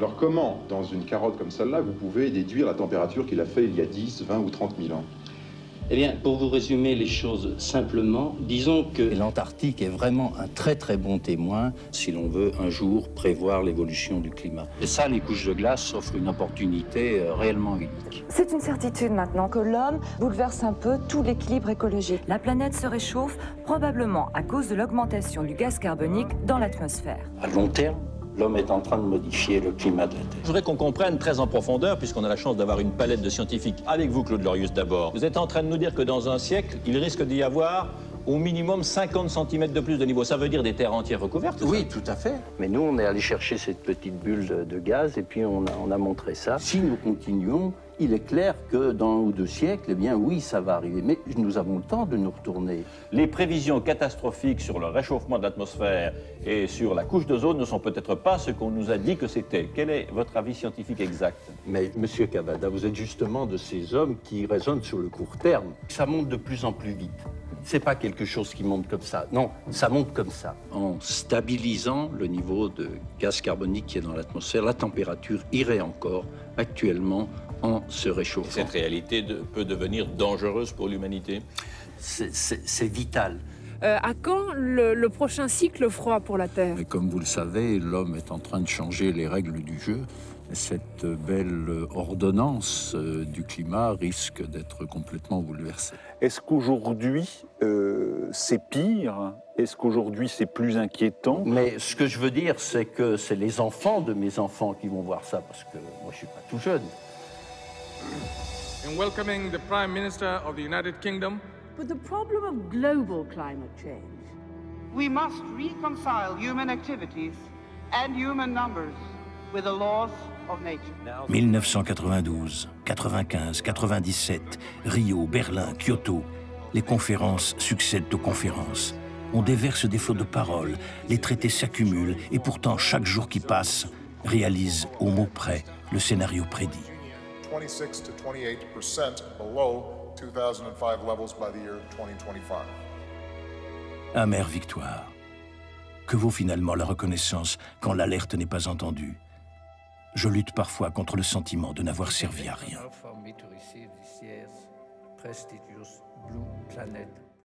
Alors comment, dans une carotte comme celle-là, vous pouvez déduire la température qu'il a fait il y a 10, 20 ou 30 000 ans? Eh bien, pour vous résumer les choses simplement, disons que l'Antarctique est vraiment un très très bon témoin si l'on veut un jour prévoir l'évolution du climat. Et ça, les couches de glace offrent une opportunité réellement unique. C'est une certitude maintenant que l'homme bouleverse un peu tout l'équilibre écologique. La planète se réchauffe probablement à cause de l'augmentation du gaz carbonique dans l'atmosphère. À long terme, l'homme est en train de modifier le climat de la Terre. Je voudrais qu'on comprenne très en profondeur, puisqu'on a la chance d'avoir une palette de scientifiques. Avec vous, Claude Lorius, d'abord. Vous êtes en train de nous dire que dans un siècle, il risque d'y avoir au minimum 50 cm de plus de niveau. Ça veut dire des terres entières recouvertes? Oui, tout à fait. Mais nous, on est allé chercher cette petite bulle de gaz et puis on a montré ça. Si nous continuons, il est clair que dans 1 ou 2 siècles, eh bien oui, ça va arriver. Mais nous avons le temps de nous retourner. Les prévisions catastrophiques sur le réchauffement de l'atmosphère et sur la couche d'ozone ne sont peut-être pas ce qu'on nous a dit que c'était. Quel est votre avis scientifique exact? Mais, Monsieur Cavada, vous êtes justement de ces hommes qui raisonnent sur le court terme. Ça monte de plus en plus vite. C'est pas quelque chose qui monte comme ça. Non, ça monte comme ça. En stabilisant le niveau de gaz carbonique qui est dans l'atmosphère, la température irait encore actuellement en se réchauffant. Et cette réalité peut devenir dangereuse pour l'humanité? C'est vital. À quand le prochain cycle froid pour la Terre? Mais comme vous le savez, l'homme est en train de changer les règles du jeu. Cette belle ordonnance du climat risque d'être complètement bouleversée. Est-ce qu'aujourd'hui, c'est pire? Est-ce qu'aujourd'hui, c'est plus inquiétant? Mais ce que je veux dire, c'est que c'est les enfants de mes enfants qui vont voir ça, parce que moi, je suis pas tout jeune. In welcoming the Prime Minister of the United Kingdom. With the problem of global climate change, we must reconcile human activities and human numbers with the laws of nature. 1992, 95, 97, Rio, Berlin, Kyoto. Les conférences succèdent aux conférences. On déverse des fautes de parole, les traités s'accumulent et pourtant chaque jour qui passe réalise au mot près le scénario prédit. 26 to 28% below 2005 levels by the year 2025. Amère victoire. Que vaut finalement la reconnaissance quand l'alerte n'est pas entendue? Je lutte parfois contre le sentiment de n'avoir servi à rien.